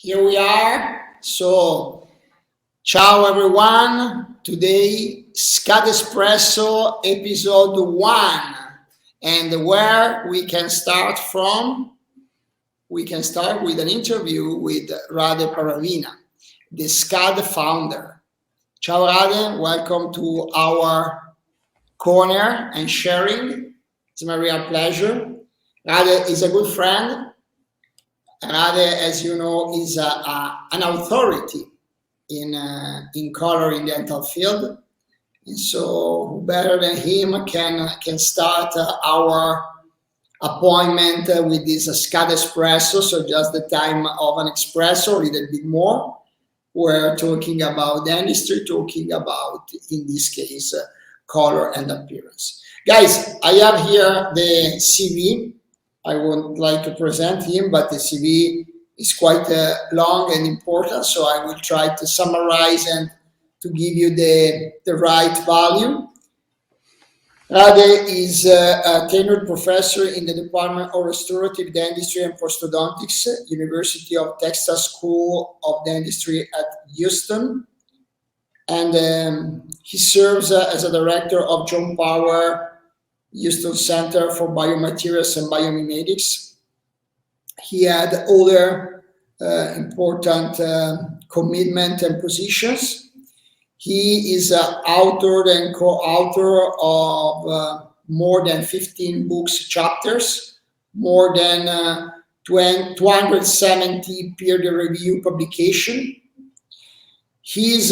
Here we are. So, ciao everyone. Today, SCAD Espresso episode 1. And where we can start from? We can start with an interview with Rade Paravina, the SCAD founder. Ciao Rade, welcome to our corner and sharing. It's my real pleasure. Rade is a good friend. Rade, as you know, is an authority in color in dental field, and so who better than him can start our appointment with this SCAD Espresso. So just the time of an espresso, a little bit more. We're talking about dentistry, talking about, in this case, color and appearance. Guys, I have here the CV. I would like to present him, but the CV is quite long and important, so I will try to summarize and to give you the right value. Rade is a tenured professor in the Department of Restorative Dentistry and Prosthodontics, University of Texas School of Dentistry at Houston. And he serves as a director of John Power Houston Center for Biomaterials and Biomimetics. He had other important commitment and positions. He is an author and co-author of more than 15 books, chapters, more than 270 peer-reviewed publications. He is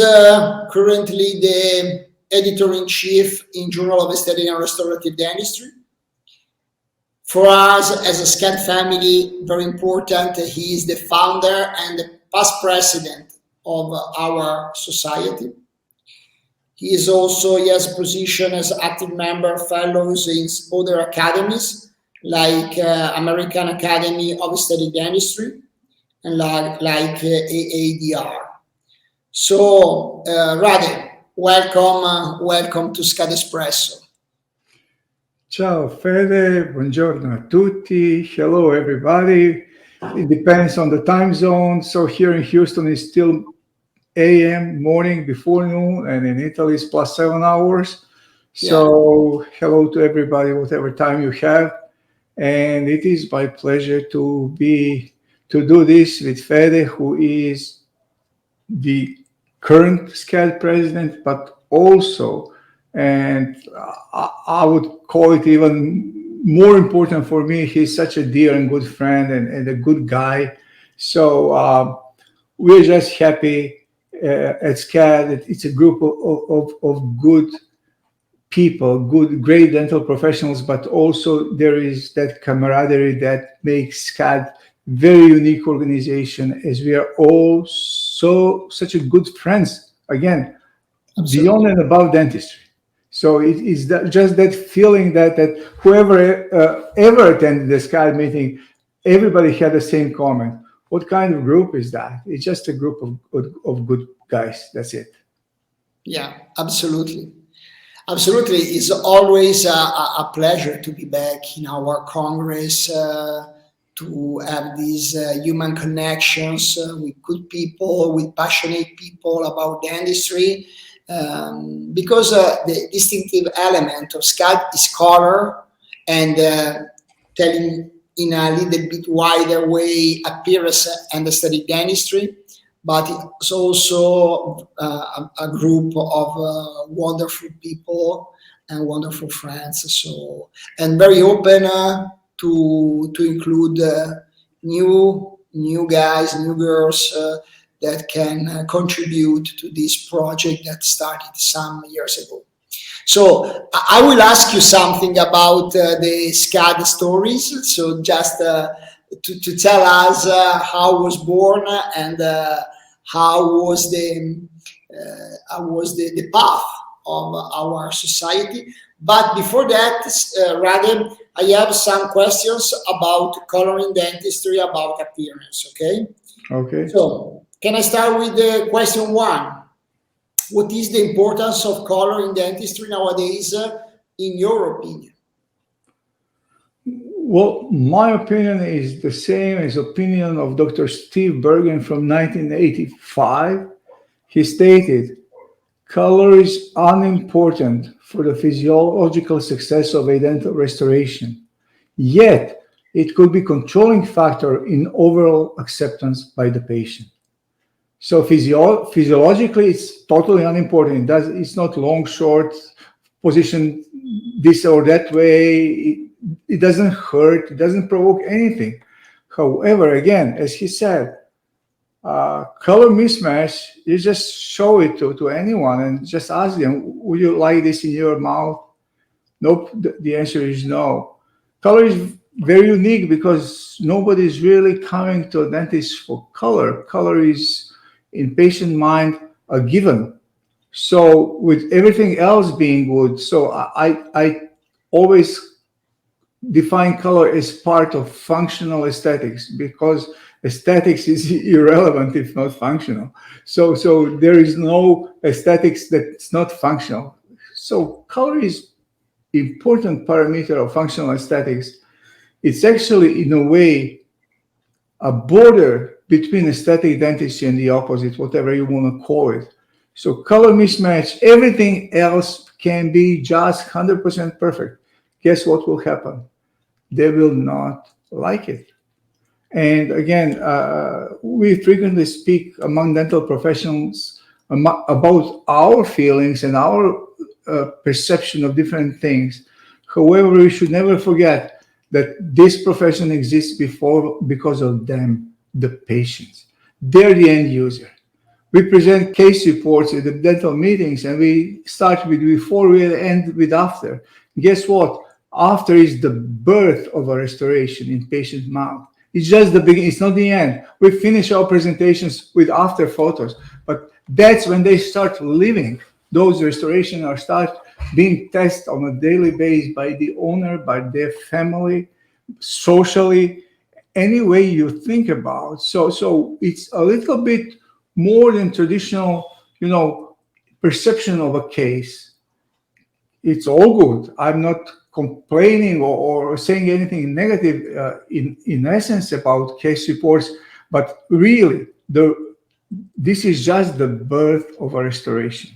currently the editor-in-chief in Journal of Aesthetic and Restorative Dentistry. For us, as a SCAD family, very important, he is the founder and the past president of our society. He is also, he has a position as active member fellows in other academies, like American Academy of Aesthetic Dentistry and like AADR. So, Rade, welcome to SCAD Espresso. Ciao Fede, buongiorno a tutti, hello everybody. It depends on the time zone. So here in Houston it's still AM, morning before noon, and in Italy it's plus 7 hours. So hello to everybody, whatever time you have. And it is my pleasure to do this with Fede, who is the current SCAD president, but also, and I would call it even more important for me, he's such a dear and good friend and a good guy. So we're just happy at SCAD. It's a group of good people, great dental professionals, but also there is that camaraderie that makes SCAD very unique organization, as we are all such a good friends, again. Absolutely. Beyond and above dentistry. So it is just that feeling that whoever ever attended the SCAD meeting, everybody had the same comment. What kind of group is that? It's just a group of good guys. That's it. Yeah, absolutely. Absolutely. It's always a pleasure to be back in our Congress, to have these human connections with good people, with passionate people about dentistry, because the distinctive element of SCAD is color and telling in a little bit wider way appearance and aesthetic dentistry, but it's also a group of wonderful people and wonderful friends. So, and very open to include new guys, new girls that can contribute to this project that started some years ago. So I will ask you something about the SCAD stories. So just to tell us how it was born and how was the path of our society. But before that, Rade, I have some questions about coloring dentistry, about appearance, okay? Okay. So, can I start with the question 1? What is the importance of color in dentistry nowadays, in your opinion? Well, my opinion is the same as opinion of Dr. Steve Bergen from 1985. He stated, color is unimportant for the physiological success of a dental restoration, yet it could be controlling factor in overall acceptance by the patient. So physiologically, it's totally unimportant. It's not long, short, position this or that way. It doesn't hurt. It doesn't provoke anything. However, again, as he said, color mismatch, you just show it to anyone and just ask them, would you like this in your mouth? Nope, the answer is no. Color is very unique because nobody's really coming to a dentist for color. Color is, in patient mind, a given. So with everything else being good, so I always define color as part of functional aesthetics, because aesthetics is irrelevant if not functional. So there is no aesthetics that's not functional. So color is important parameter of functional aesthetics. It's actually, in a way, a border between aesthetic dentistry and the opposite, whatever you want to call it. So color mismatch, everything else can be just 100% perfect. Guess what will happen? They will not like it. And again, we frequently speak among dental professionals about our feelings and our perception of different things. However, we should never forget that this profession exists because of them, the patients. They're the end user. We present case reports at the dental meetings, and we start with before, we end with after. Guess what? After is the birth of a restoration in patient mouth. It's just the beginning, it's not the end. We finish our presentations with after photos, but that's when they start living. Those restorations are start being tested on a daily basis by the owner, by their family, socially, any way you think about. So it's a little bit more than traditional, perception of a case. It's all good. I'm not complaining or saying anything negative in essence about case reports, but really this is just the birth of a restoration.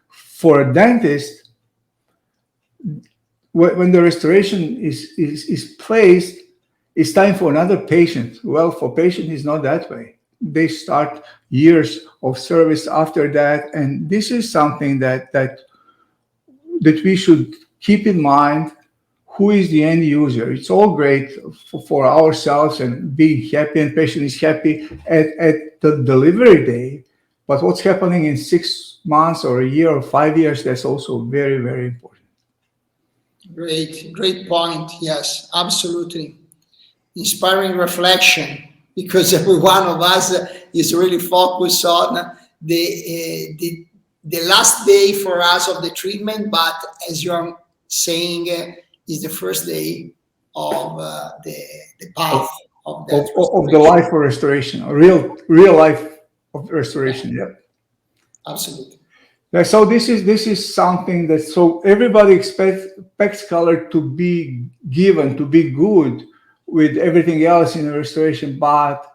For a dentist, when the restoration is placed, it's time for another patient. Well, for patient, it's not that way. They start years of service after that, and this is something that we should keep in mind. Who is the end user? It's all great for ourselves and being happy, and patient is happy at the delivery day. But what's happening in 6 months or a year or 5 years, that's also very, very important. Great point. Yes, absolutely. Inspiring reflection, because every one of us is really focused on the last day for us of the treatment, but as you're saying, is the first day of the path of the life of restoration, a real life of restoration. Yeah, absolutely. Yeah, so this is something that, so everybody expects color to be given, to be good with everything else in the restoration, but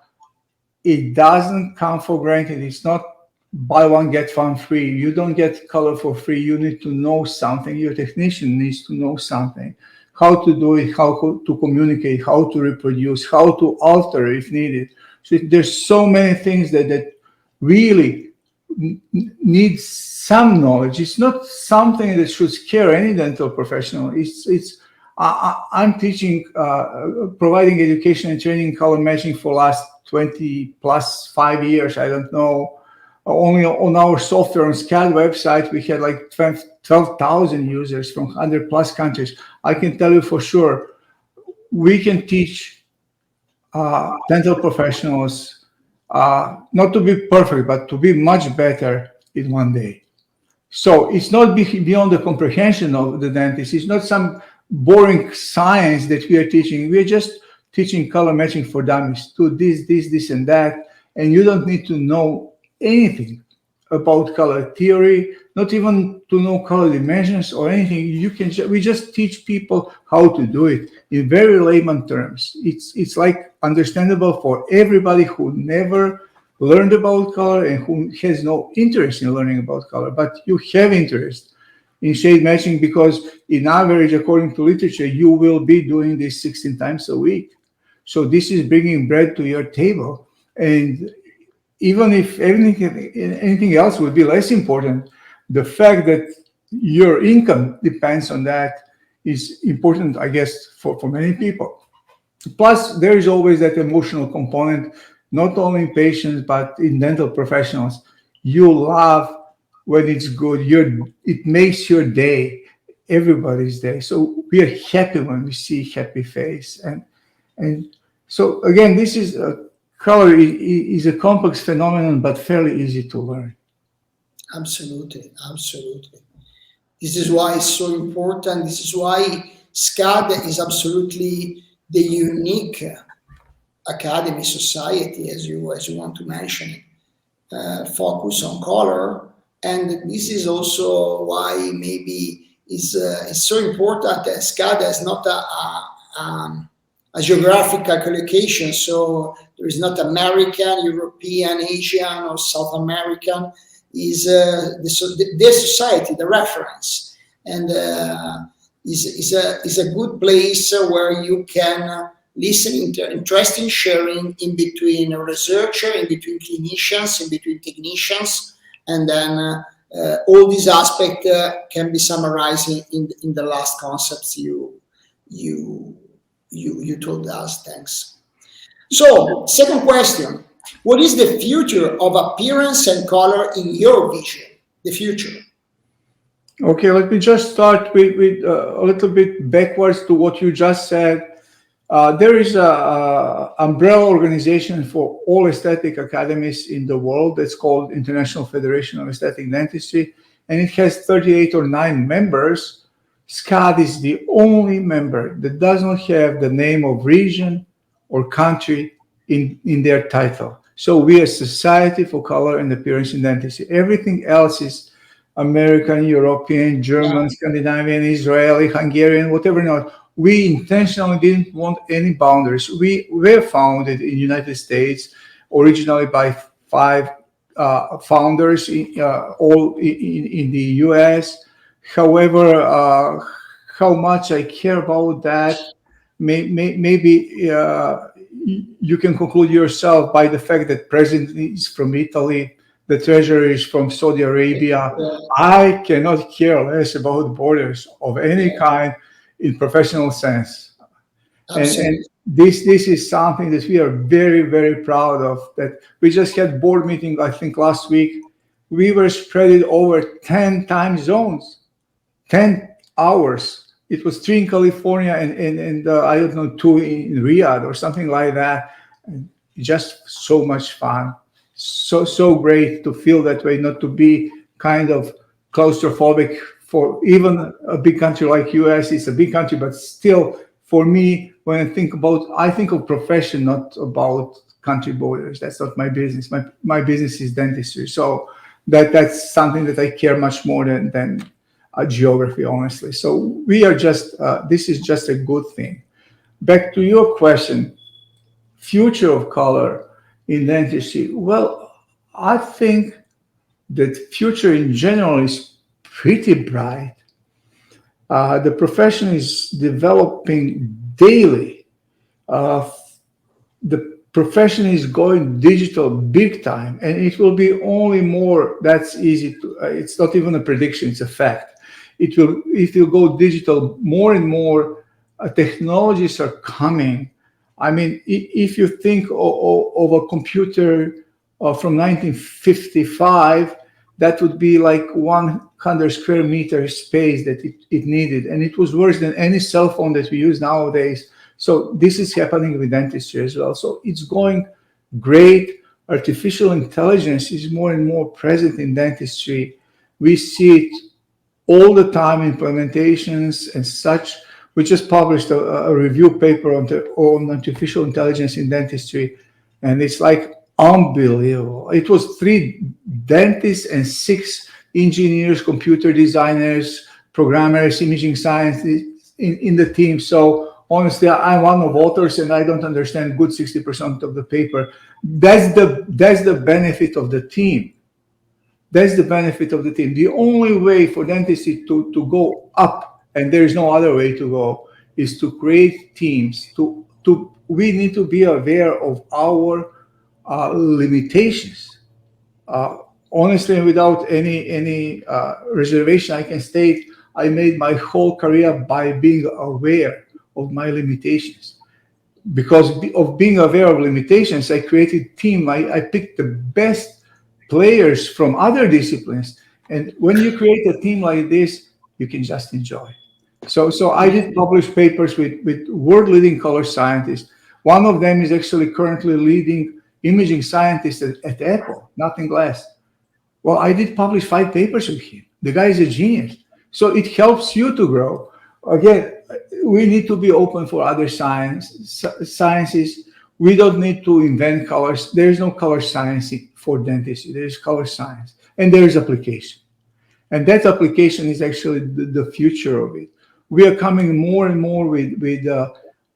it doesn't come for granted. It's not buy one, get one free. You don't get color for free. You need to know something. Your technician needs to know something, how to do it, how to communicate, how to reproduce, how to alter if needed. So there's so many things that really need some knowledge. It's not something that should scare any dental professional. I'm teaching, providing education and training in color matching for last 20 plus 5 years. I don't know. Only on our software on SCAD website, we had like 12,000 users from 100 plus countries. I can tell you for sure, we can teach dental professionals not to be perfect, but to be much better in one day. So it's not beyond the comprehension of the dentist. It's not some boring science that we are teaching. We are just teaching color matching for dummies. Do this, and that, and you don't need to know anything about color theory, not even to know color dimensions or anything. We just teach people how to do it in very layman terms. It's like understandable for everybody who never learned about color and who has no interest in learning about color, but you have interest in shade matching because in average, according to literature, you will be doing this 16 times a week. So this is bringing bread to your table. And even if anything else would be less important, the fact that your income depends on that is important, I guess, for many people. Plus, there is always that emotional component, not only in patients, but in dental professionals. You laugh when it's good. It makes your day, everybody's day. So we are happy when we see happy face. And so again, this is color is a complex phenomenon, but fairly easy to learn. Absolutely, absolutely. This is why it's so important. This is why SCAD is absolutely the unique academy society, as you want to mention it, focus on color. And this is also why maybe it's so important that SCAD is not a geographical collocation. So there is not American, European, Asian, or South American. Is the society, the reference, and is a good place where you can listen to interesting sharing in between a researcher, in between clinicians, in between technicians, and then all these aspects can be summarized in the last concepts you told us. Thanks. So, second question. What is the future of appearance and color in your vision? The future. Okay, let me just start with a little bit backwards to what you just said. There is a umbrella organization for all aesthetic academies in the world that's called International Federation of Aesthetic Dentistry, and it has 38 or 9 members. SCAD is the only member that does not have the name of region or country in their title. So we are Society for Color and Appearance in Dentistry. Everything else is American, European, German, Scandinavian, Israeli, Hungarian, whatever not. We intentionally didn't want any boundaries. We were founded in the United States originally by 5 founders, all in the US. However, how much I care about that, maybe you can conclude yourself by the fact that president is from Italy, the treasurer is from Saudi Arabia. I cannot care less about borders of any kind in professional sense. And this is something that we are very, very proud of, that we just had board meeting, I think last week. We were spread over 10 time zones, 10 hours. It was 3 in California and I don't know, 2 in Riyadh or something like that. And just so much fun. So great to feel that way, not to be kind of claustrophobic. For even a big country like US, it's a big country, but still, for me, when I think of profession, not about country borders. That's not my business. My business is dentistry. So that's something that I care much more than geography, honestly. So we are just, this is just a good thing. Back to your question, future of color in dentistry. Well, I think that future in general is pretty bright. The profession is developing daily. The profession is going digital big time, and it will be only more. That's easy to, it's not even a prediction, it's a fact. It will go digital more and more. Technologies are coming. I mean, if you think of a computer from 1955, that would be like 100 square meter space that it needed. And it was worse than any cell phone that we use nowadays. So this is happening with dentistry as well. So it's going great. Artificial intelligence is more and more present in dentistry. We see it all the time, implementations and such. We just published a review paper on artificial intelligence in dentistry. And it's like unbelievable. It was 3 dentists and 6 engineers, computer designers, programmers, imaging scientists in the team. So honestly, I'm one of authors and I don't understand good 60% of the paper. That's the benefit of the team. That's the benefit of the team. The only way for dentistry to go up, and there is no other way to go, is to create teams. We need to be aware of our limitations. Honestly, without any reservation, I can state I made my whole career by being aware of my limitations. Because of being aware of limitations, I created a team. I picked the best players from other disciplines. And when you create a team like this, you can just enjoy. So I did publish papers with world-leading color scientists. One of them is actually currently leading imaging scientist at Apple, nothing less. Well, I did publish 5 papers with him. The guy is a genius. So it helps you to grow. Again, we need to be open for other sciences. We don't need to invent colors. There is no color science for dentistry. There is color science, and there is application. And that application is actually the future of it. We are coming more and more with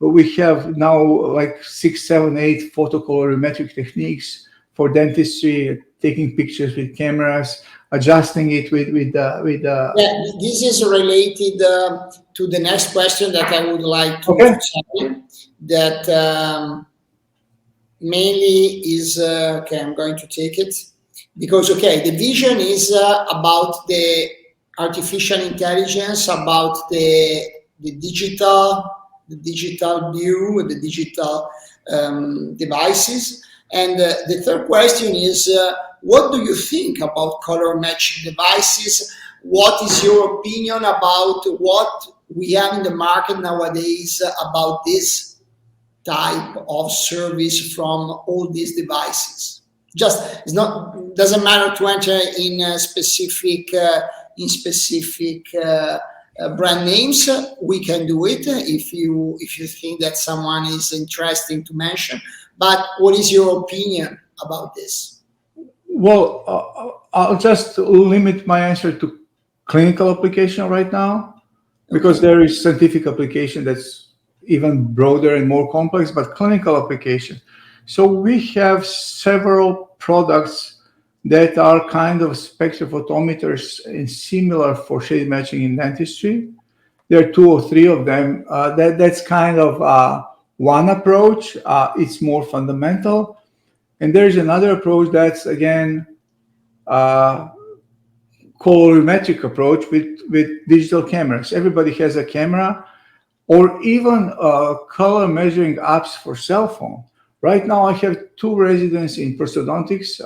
we have now like 6, 7, 8 photocolorimetric techniques for dentistry, taking pictures with cameras, adjusting it with Yeah, this is related to the next question that I would like to say. That mainly is okay. I'm going to take it because the vision is about the artificial intelligence, about the digital view, the digital devices. And the third question is, what do you think about color matching devices? What is your opinion about what we have in the market nowadays about this type of service from all these devices? Doesn't matter to enter in specific brand names. We can do it if you think that someone is interesting to mention. But what is your opinion about this? Well, I'll just limit my answer to clinical application right now, because there is scientific application that's even broader and more complex, but clinical application. So we have several products that are kind of spectrophotometers and similar for shade matching in dentistry. There are 2 or 3 of them. That's kind of one approach. It's more fundamental. And there's another approach that's, again, colorimetric approach with digital cameras. Everybody has a camera, or even color measuring apps for cell phone. Right now, I have 2 residents in prosthodontics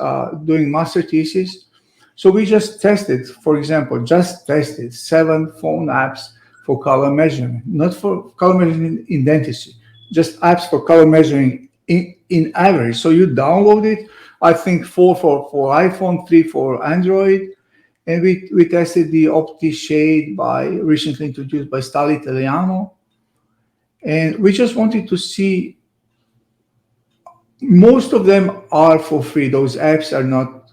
doing master thesis. So we just tested, for example, 7 phone apps for color measurement, not for color measurement in dentistry, just apps for color measuring in average. So you download it, I think 4 for iPhone, 3 for Android. And we tested the OptiShade recently introduced by Stali Italiano. And we just wanted to see, most of them are for free. Those apps are not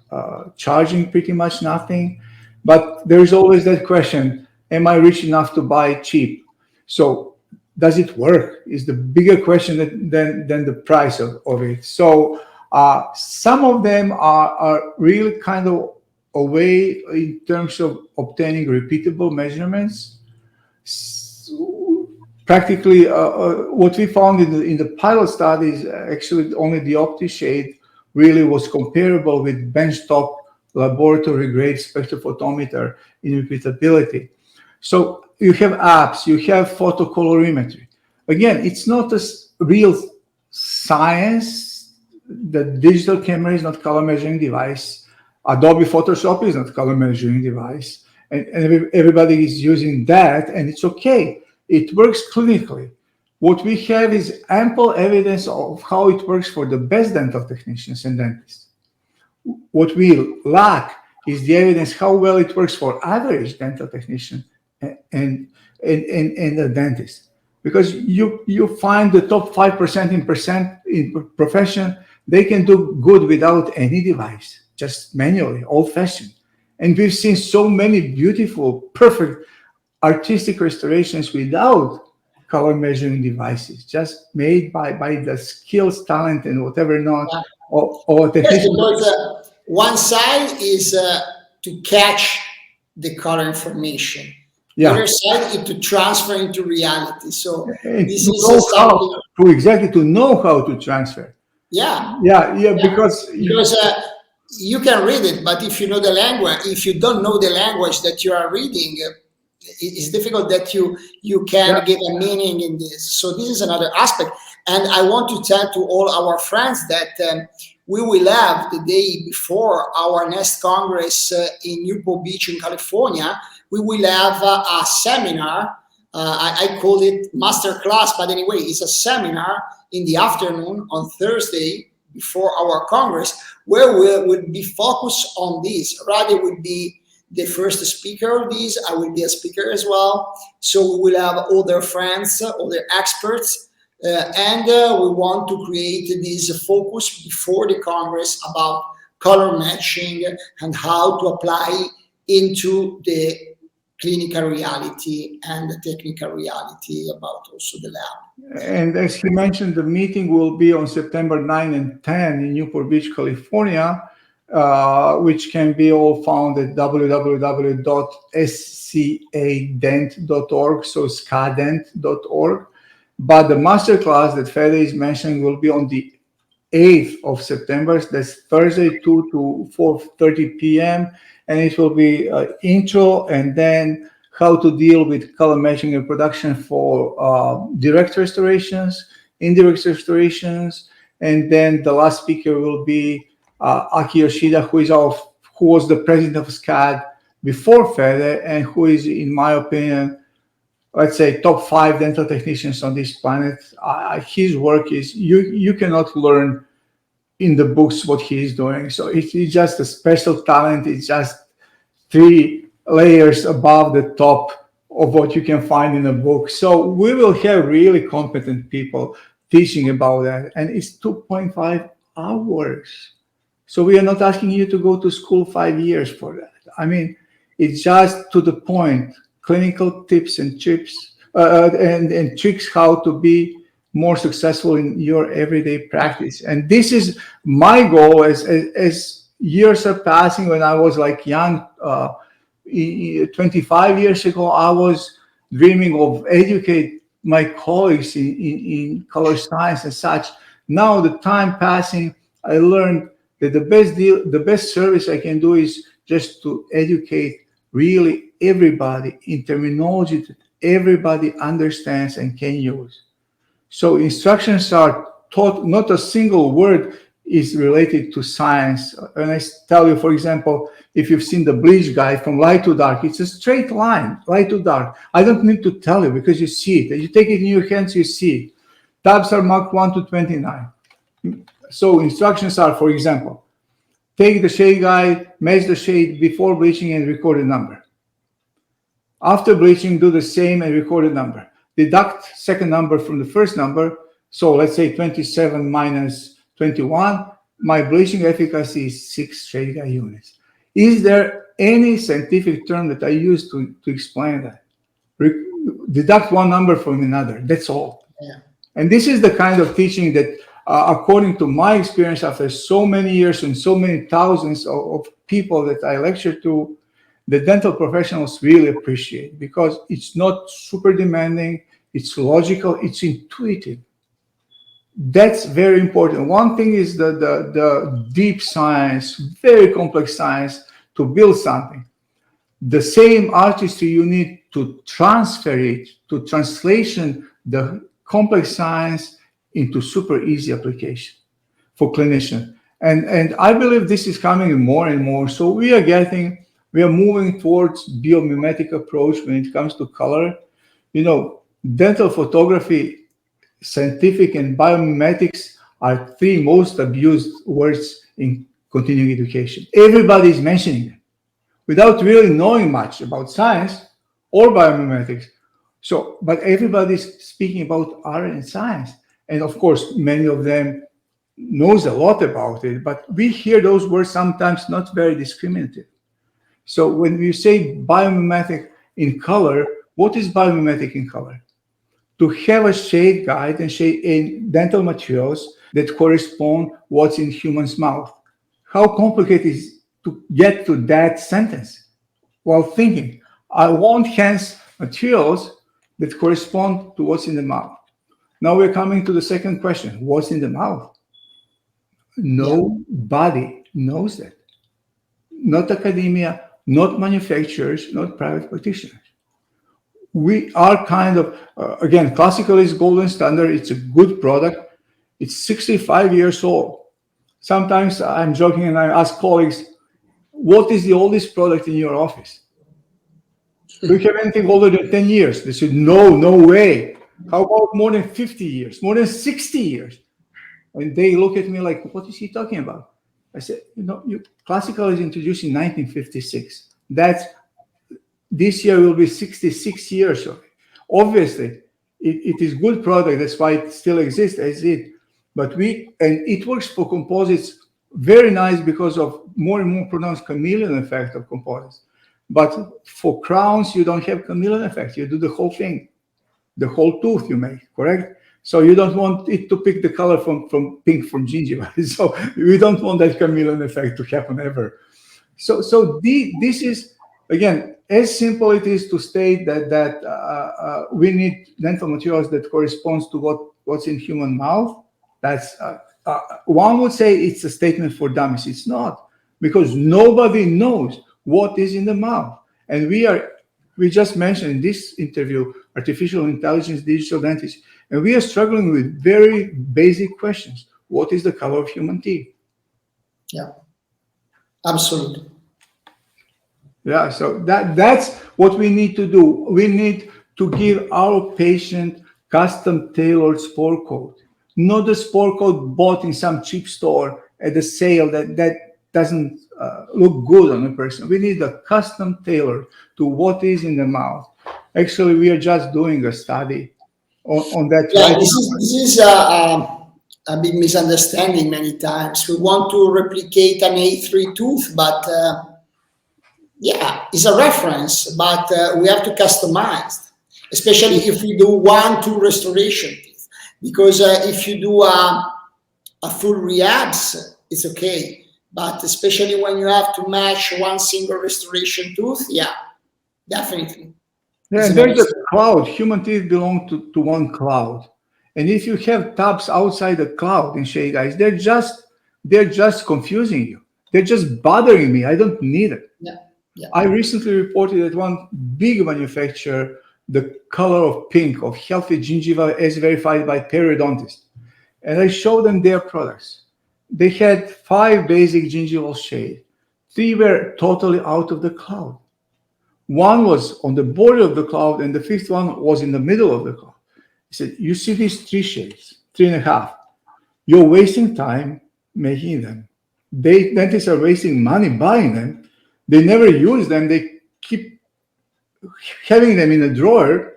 charging pretty much nothing. But there's always that question, am I rich enough to buy cheap? So does it work? Is the bigger question than the price of it. So some of them are really kind of a way in terms of obtaining repeatable measurements. Practically, what we found in the pilot studies, actually only the OptiShade really was comparable with benchtop laboratory-grade spectrophotometer in repeatability. So you have apps, you have photocolorimetry. Again, it's not a real science. The digital camera is not color measuring device. Adobe Photoshop is not color measuring device. And everybody is using that, and it's okay. It works clinically. What we have is ample evidence of how it works for the best dental technicians and dentists. What we lack is the evidence how well it works for average dental technician and a dentist. Because you find the top 5% in profession They can do good without any device, just manually, old-fashioned. And we've seen so many beautiful, perfect artistic restorations without color measuring devices, just made by the skills, talent, and whatever not, Yeah. or Yes, technician. because one side is to catch the color information. The Yeah, other side is to transfer into reality. So and this to is know something. to know how to transfer. Yeah, Yeah, yeah. because Because you can read it, but if you know the language, if you don't know the language that you are reading, it's difficult that you yeah, can give a meaning in this. So this is another aspect. And I want to tell to all our friends that we will have the day before our next Congress in Newport Beach in California, we will have a seminar. I call it master class, but anyway, it's a seminar in the afternoon on Thursday before our Congress, where we will be focused on this. Rade will be the first speaker of this. I will be a speaker as well. So we will have other friends, other experts, and we want to create this focus before the Congress about color matching and how to apply into the clinical reality and the technical reality about also the lab. and as he mentioned, the meeting will be on September 9 and 10 in Newport Beach, California, which can be all found at www.scadent.org, so scadent.org. But the masterclass that Fede is mentioning will be on the 8th of September. That's Thursday, 2 to 4:30 p.m. And it will be intro and then how to deal with color matching in production for direct restorations, indirect restorations. And then the last speaker will be Aki Yoshida, who was the president of SCAD before Fede, and who is, in my opinion, let's say top 5 dental technicians on this planet. His work is you cannot learn in the books what he is doing. So it's just a special talent. It's just 3 layers above the top of what you can find in a book. So we will have really competent people teaching about that, and it's 2.5 hours. So we are not asking you to go to school 5 years for that. I mean, it's just to the point, clinical tips and tips and tricks how to be more successful in your everyday practice. And this is my goal as years are passing. When I was like young, 25 years ago, I was dreaming of educate my colleagues in color science and such. Now the time passing, I learned that the best service I can do is just to educate really everybody in terminology that everybody understands and can use. So instructions are taught, not a single word is related to science. And I tell you, for example, if you've seen the bleach guide from light to dark, it's a straight line, light to dark. I don't need to tell you because you see it. You take it in your hands, you see it. Tabs are marked 1 to 29. So instructions are, for example, take the shade guide, measure the shade before bleaching and record the number. After bleaching, do the same and record the number. Deduct second number from the first number. So let's say 27 minus 21. My bleaching efficacy is 6 shade guide units. Is there any scientific term that I use to explain that? Deduct one number from another. That's all. Yeah. And this is the kind of teaching that, according to my experience after so many years and so many thousands of people that I lecture to, the dental professionals really appreciate, because it's not super demanding, it's logical, it's intuitive. That's very important. One thing is the deep science, very complex science to build something. The same artistry you need to transfer it, to translation the complex science into super easy application for clinicians. And I believe this is coming more and more. So we are moving towards biomimetic approach when it comes to color. You know, dental photography, scientific, and biomimetics are 3 most abused words in continuing education. Everybody is mentioning them without really knowing much about science or biomimetics. So, but everybody's speaking about art and science. And of course, many of them knows a lot about it, but we hear those words sometimes not very discriminative. So when you say biomimetic in color, what is biomimetic in color? To have a shade guide and shade in dental materials that correspond what's in human's mouth. How complicated is it to get to that sentence while thinking, I want hence materials that correspond to what's in the mouth. Now we're coming to the second question. What's in the mouth? Nobody knows that. Not academia, not manufacturers, not private practitioners. We are kind of, again, classical is golden standard. It's a good product. It's 65 years old. Sometimes I'm joking and I ask colleagues, what is the oldest product in your office? Do you have anything older than 10 years? They said, no way. How about more than 50 years, more than 60 years? And they look at me like, what is he talking about? I said, classical is introduced in 1956. This year will be 66 years of it. Obviously, it is good product. That's why it still exists as it. But it works for composites very nice because of more and more pronounced chameleon effect of composites. But for crowns, you don't have chameleon effect. You do the whole thing, the whole tooth you make, correct? So you don't want it to pick the color from pink from gingiva. So we don't want that chameleon effect to happen ever. So this is, again, as simple it is to state that we need dental materials that corresponds to what's in human mouth. That's one would say it's a statement for dummies. It's not, because nobody knows what is in the mouth. And we just mentioned in this interview artificial intelligence, digital dentistry, and we are struggling with very basic questions. What is the color of human teeth? Yeah, absolutely. Yeah, so that's what we need to do. We need to give our patient custom tailored spore coat, not the spore coat bought in some cheap store at the sale that doesn't look good on a person. We need a custom tailored to what is in the mouth. Actually, we are just doing a study on that. Yeah, right. This is a big misunderstanding many times. We want to replicate an A3 tooth, but yeah, it's a reference, but we have to customize, especially if we do 1-2 restoration teeth. Because if you do a full rehabs, it's okay. But especially when you have to match one single restoration tooth, yeah, definitely. Yeah, and there's a cloud. Human teeth belong to one cloud. And if you have tubs outside the cloud in shade guys, they're just confusing you. They're just bothering me. I don't need it. Yeah. Yeah. I recently reported that one big manufacturer, the color of pink of healthy gingiva as verified by periodontist. And I showed them their products. They had 5 basic gingival shades. 3 were totally out of the cloud. 1 was on the border of the cloud, and the 5th one was in the middle of the cloud. He said, you see these 3 shades, 3.5. You're wasting time making them. Dentists are wasting money buying them. They never use them. They keep having them in a drawer,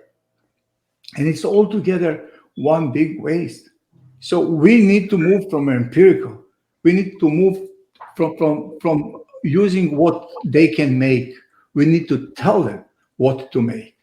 and it's altogether one big waste. So we need to move from empirical. We need to move from using what they can make. We need to tell them what to make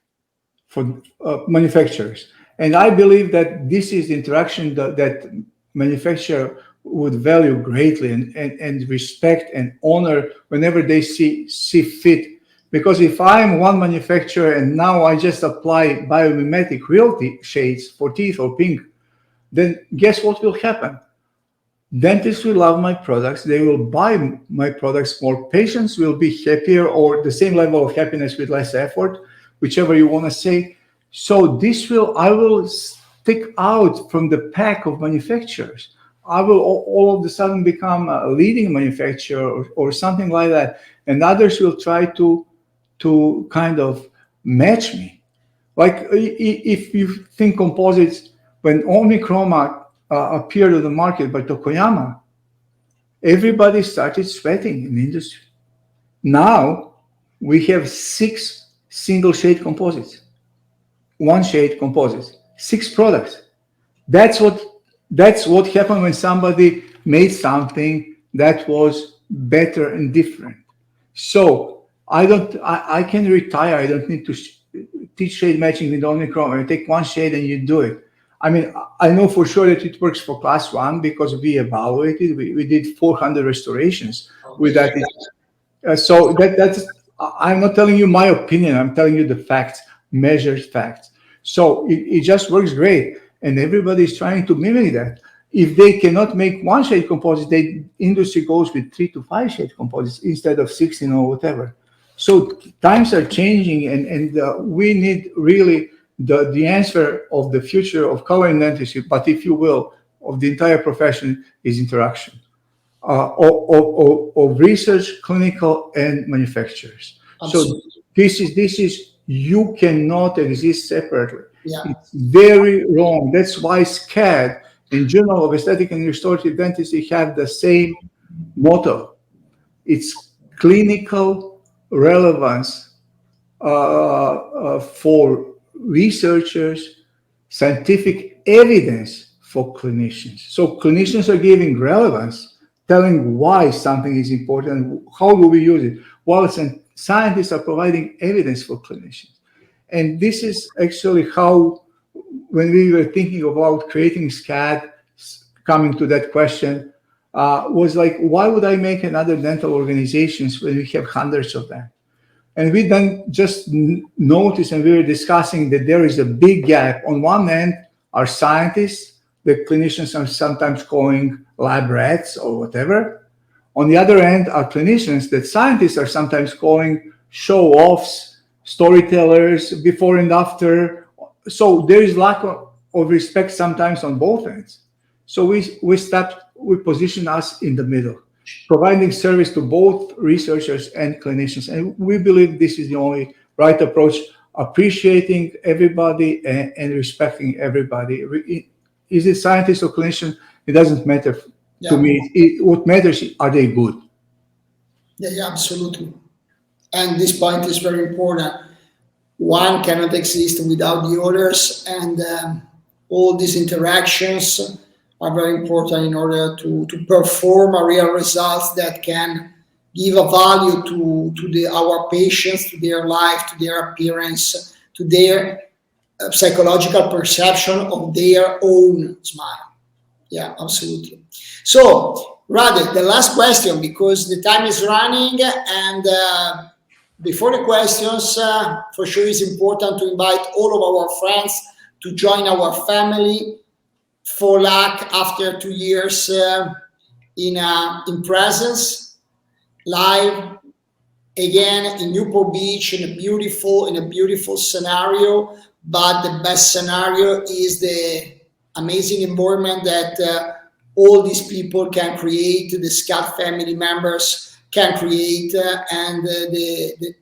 for manufacturers. And I believe that this is the interaction that manufacturer would value greatly and respect and honor whenever they see fit. Because if I'm one manufacturer and now I just apply biomimetic real shades for teeth or pink, then guess what will happen? Dentists will love my products. They will buy my products more. Patients will be happier or the same level of happiness with less effort, whichever you want to say. So I will stick out from the pack of manufacturers. I will all of a sudden become a leading manufacturer or something like that. And others will try to kind of match me. Like if you think composites, when Omichroma appeared on the market by Tokoyama, everybody started sweating in the industry. Now we have 6 single shade composites, 1 shade composites, 6 products. That's what that's what happened when somebody made something that was better and different. So I can retire. I don't need to teach shade matching with only chrome. I take one shade and you do it. I mean, I know for sure that it works for class 1 because we evaluated. We did 400 restorations with that. So that's, I'm not telling you my opinion. I'm telling you the facts, measured facts. So it just works great. And everybody is trying to mimic that. If they cannot make one shade composite, the industry goes with 3 to 5 shade composites instead of 16 or whatever. So times are changing, and we need really the answer of the future of color in dentistry, but if you will, of the entire profession is interaction of research, clinical, and manufacturers. Absolutely. So this is you cannot exist separately. Yeah. It's very wrong. That's why SCAD and Journal of Aesthetic and Restorative Dentistry have the same motto. It's clinical relevance for researchers, scientific evidence for clinicians. So clinicians are giving relevance, telling why something is important, how do we use it, while scientists are providing evidence for clinicians. And this is actually how, when we were thinking about creating SCAD, coming to that question, was like, why would I make another dental organizations when we have hundreds of them? And we then just noticed, and we were discussing that there is a big gap. On one end are scientists, the clinicians are sometimes calling lab rats or whatever. On the other end are clinicians that scientists are sometimes calling show-offs, storytellers, before and after. So there is lack of respect sometimes on both ends. So we position us in the middle, providing service to both researchers and clinicians. And we believe this is the only right approach, appreciating everybody and respecting everybody. Is it scientist or clinician? It doesn't matter to me. What matters is, are they good? Yeah, absolutely. And this point is very important. One cannot exist without the others, and all these interactions are very important in order to perform a real results that can give a value to our patients, to their life, to their appearance, to their psychological perception of their own smile. Yeah, absolutely. So, Rade, the last question, because the time is running, and before the questions, for sure it's important to invite all of our friends to join our family for luck after 2 years in presence, live, again in Newport Beach, in a beautiful scenario. But the best scenario is the amazing environment that all these people can create, the SCAD family members can create, and the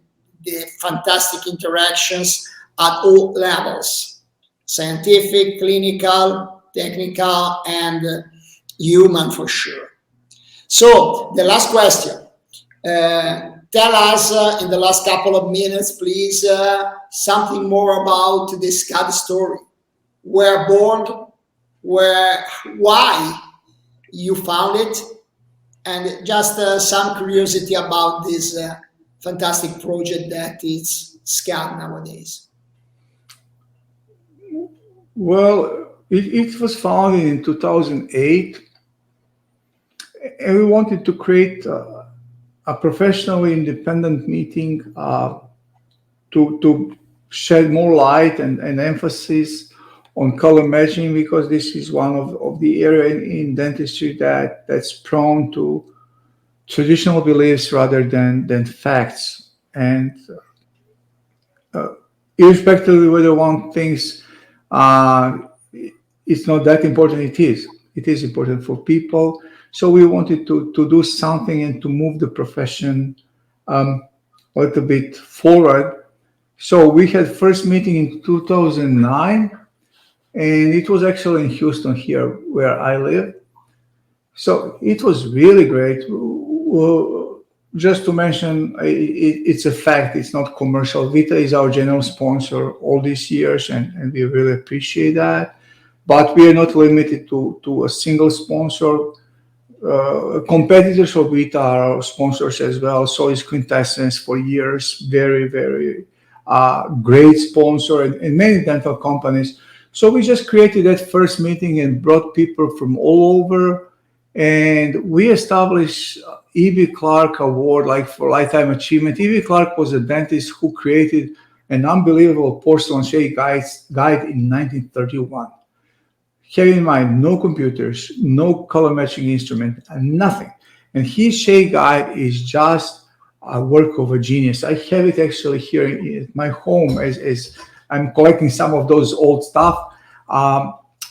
fantastic interactions at all levels, scientific, clinical, technical, and human for sure. So the last question. Tell us in the last couple of minutes, please, something more about the SCAD story. Where born, why you found it, and just some curiosity about this fantastic project that is SCAD nowadays. Well, it was founded in 2008, and we wanted to create a professionally independent meeting to shed more light and emphasis on color matching, because this is one of the area in dentistry that's prone to traditional beliefs rather than facts. And irrespective of whether one thinks it's not that important, it is important for people. So we wanted to do something and to move the profession a little bit forward. So we had first meeting in 2009, and it was actually in Houston, here where I live. So it was really great. Just to mention, it's a fact, it's not commercial. Vita is our general sponsor all these years, and we really appreciate that. but we are not limited to a single sponsor. Competitors of Vita are our sponsors as well. So is Quintessence for years, very, very great sponsor, and many dental companies. So we just created that first meeting and brought people from all over, and we established E.B. Clark Award, like for lifetime achievement. E.B. Clark was a dentist who created an unbelievable porcelain shade guide in 1931. Have in mind, no computers, no color matching instrument, and nothing. And his shade guide is just a work of a genius. I have it actually here in my home as I'm collecting some of those old stuff.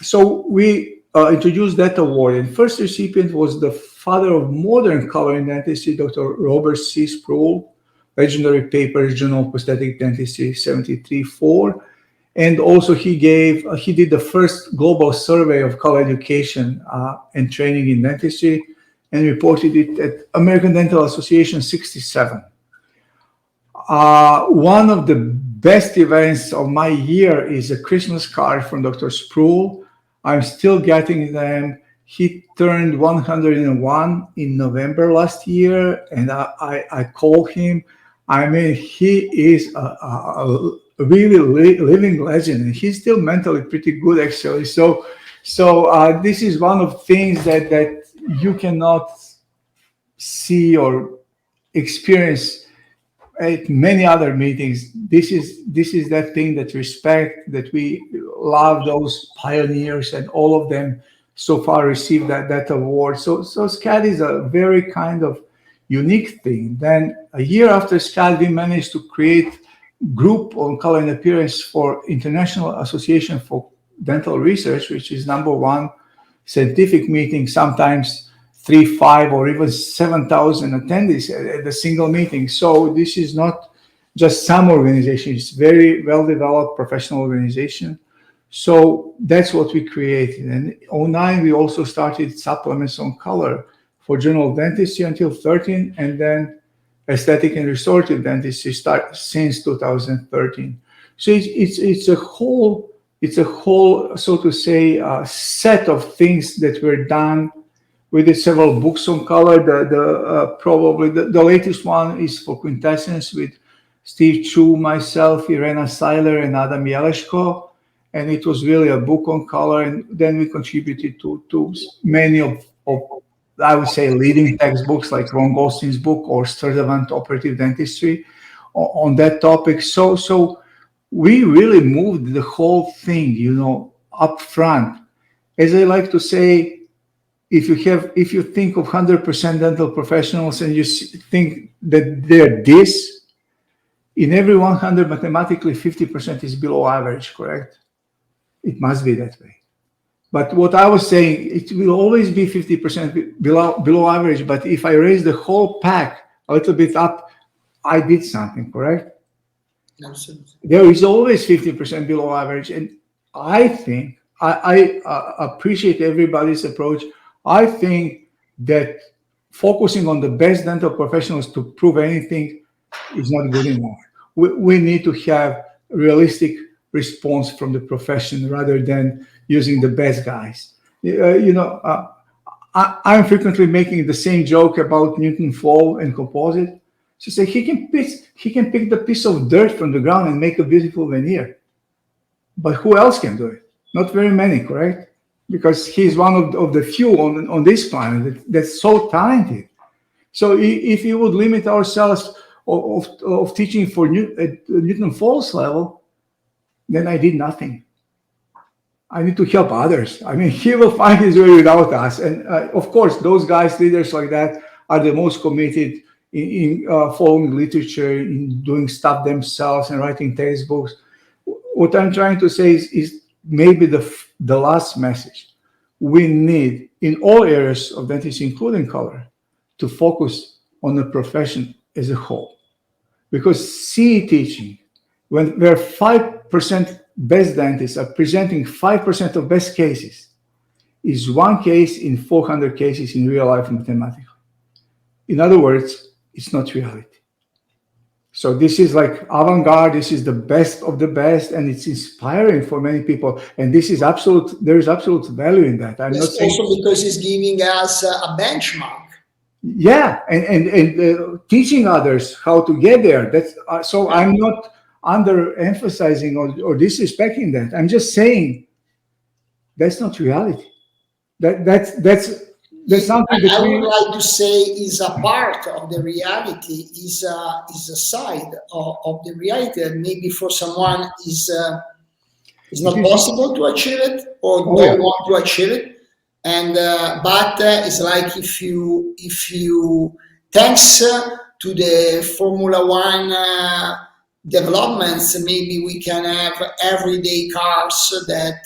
So we introduced that award, and first recipient was the father of modern color in dentistry, Dr. Robert C. Sproul, legendary paper, Journal of Prosthetic Dentistry, 73-4. And also he did the first global survey of color education and training in dentistry and reported it at American Dental Association 67. One of the best events of my year is a Christmas card from Dr. Sproul. I'm still getting them. He turned 101 in November last year, and I called him. I mean, he is a really living legend, and he's still mentally pretty good, actually. So this is one of the things that you cannot see or experience at many other meetings. This is that thing that respect, that we love those pioneers, and all of them so far received that award. So SCAD is a very kind of unique thing. Then a year after SCAD, we managed to create group on color and appearance for International Association for Dental Research, which is #1 scientific meeting, sometimes 3, 5, or even 7,000 attendees at a single meeting. So this is not just some organization, it's very well-developed professional organization. So that's what we created. And in 2009, we also started supplements on color for Journal of Dentistry until 2013, and then aesthetic and restorative dentistry start since 2013. So it's a whole, so to say, set of things that were done. We did several books on color. Probably the latest one is for Quintessence with Steve Chu, myself, Irena Seiler, and Adam Yeleshko. And it was really a book on color. And then we contributed to many of I would say, leading textbooks like Ron Goldstein's book or Sturdivant Operative Dentistry on that topic. So we really moved the whole thing, up front. As I like to say, if you think of 100% dental professionals and you think that they're this, in every 100, mathematically 50% is below average, correct? It must be that way. But what I was saying, it will always be 50% below average. But if I raise the whole pack a little bit up, I did something, correct? Absolutely. There is always 50% below average. And I think, I appreciate everybody's approach. I think that focusing on the best dental professionals to prove anything is not good enough. We need to have realistic response from the profession rather than using the best guys. I'm frequently making the same joke about Newton fall and composite. So say he can pick the piece of dirt from the ground and make a beautiful veneer. But who else can do it? Not very many, correct? Because he's one of the few on this planet that's so talented. So if you would limit ourselves of teaching for Newton Falls level, then I did nothing. I need to help others. I mean, he will find his way without us. And of course, those guys, leaders like that, are the most committed in following literature, in doing stuff themselves and writing textbooks. What I'm trying to say is maybe the last message. We need, in all areas of dentistry, including color, to focus on the profession as a whole. Because CE teaching, where 5% best dentists are presenting 5% of best cases, is one case in 400 cases in real life mathematically. In other words, it's not reality. So this is like avant-garde. This is the best of the best, and it's inspiring for many people. And this is absolute. There is absolute value in that. I'm not saying also because it's giving us a benchmark. yeah, and teaching others how to get there. That's so. I'm not underemphasizing or disrespecting that. I'm just saying that's not reality. That's something that I we. would like to say is a part of the reality, is a side of the reality that maybe for someone is not possible to achieve it or Oh, don't yeah. want to achieve it. And but it's like if you thanks to the Formula One developments, maybe we can have everyday cars that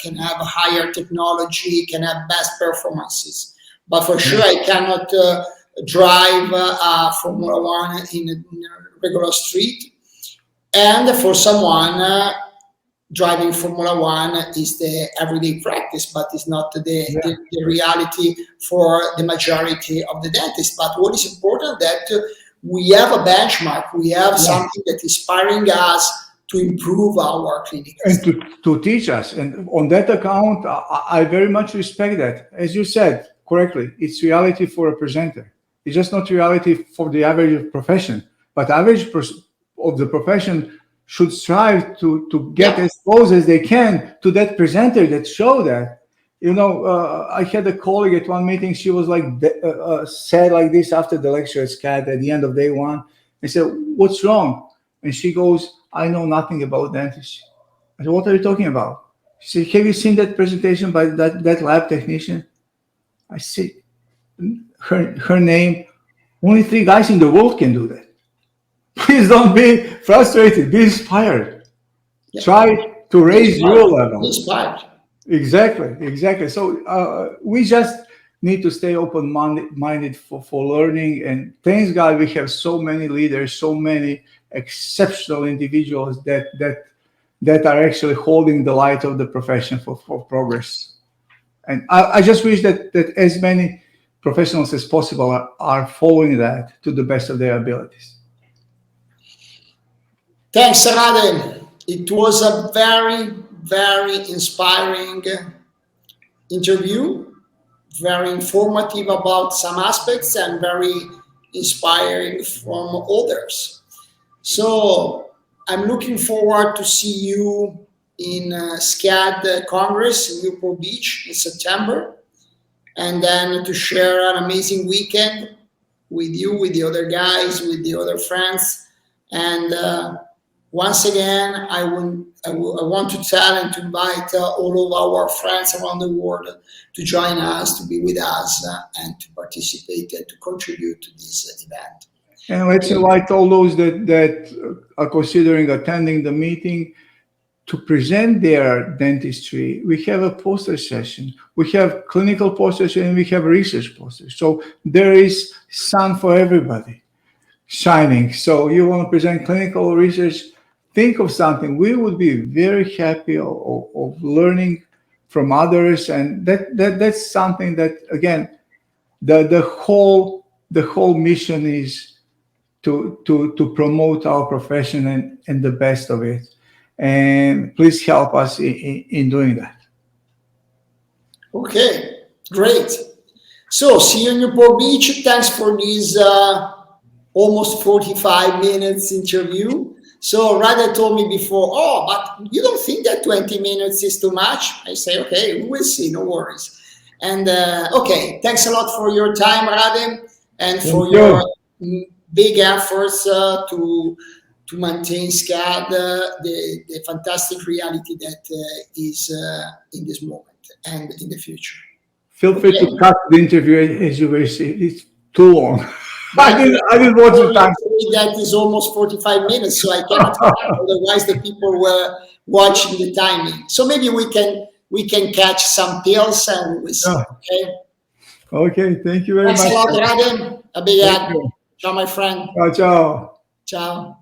can have higher technology, can have best performances. But for sure, I cannot drive a Formula One in a regular street. And for someone, driving Formula One is the everyday practice, but it's not the reality for the majority of the dentists. But what is important that we have a benchmark, we have something that is inspiring us to improve our clinical and to teach us. And on that account, I very much respect that. As you said correctly, it's reality for a presenter. It's just not reality for the average profession, but average of the profession should strive to get as close as they can to that presenter that show that. You know, I had a colleague at one meeting. She was like said like this after the lecture at SCAD at the end of day one. I said, "What's wrong?" And she goes, "I know nothing about dentistry." I said, "What are you talking about?" She said, "Have you seen that presentation by that lab technician?" I said, her name. Only 3 guys in the world can do that. Please don't be frustrated. Be inspired. Yeah. Try to raise your level. Inspired. Exactly. So we just need to stay open-minded for learning. And thanks God we have so many leaders, so many exceptional individuals that are actually holding the light of the profession for progress. And I just wish that as many professionals as possible are following that to the best of their abilities. Thanks, Rade. It was a very, very inspiring interview, very informative about some aspects and very inspiring from others. So I'm looking forward to see you in SCAD Congress in Newport Beach in September, and then to share an amazing weekend with you, with the other guys, with the other friends. And once again, I want to tell and to invite all of our friends around the world to join us, to be with us, and to participate and to contribute to this event. And let's invite all those that are considering attending the meeting to present their dentistry. We have a poster session. We have clinical posters and we have research posters. So there is sun for everybody shining. So you want to present clinical research, think of something. We would be very happy of learning from others. And that's something that, again, the whole mission is to promote our profession and the best of it. And please help us in doing that. Okay, great. So see you in Newport Beach. Thanks for this almost 45 minutes interview. So Rade told me before, oh, but you don't think that 20 minutes is too much? I say, okay, we'll see, no worries. And okay, thanks a lot for your time, Rade, and for your big efforts to maintain SCAD, the fantastic reality that is in this moment and in the future. Feel free to cut the interview as you wish. It's too long. I didn't watch the time. That is almost 45 minutes, so I cannot cut. Otherwise, the people were watching the timing. So maybe we can catch some pills and we see. Okay. Okay. Thank you very much. Thanks a lot, Rade. A big ciao, my friend. Ciao. Ciao.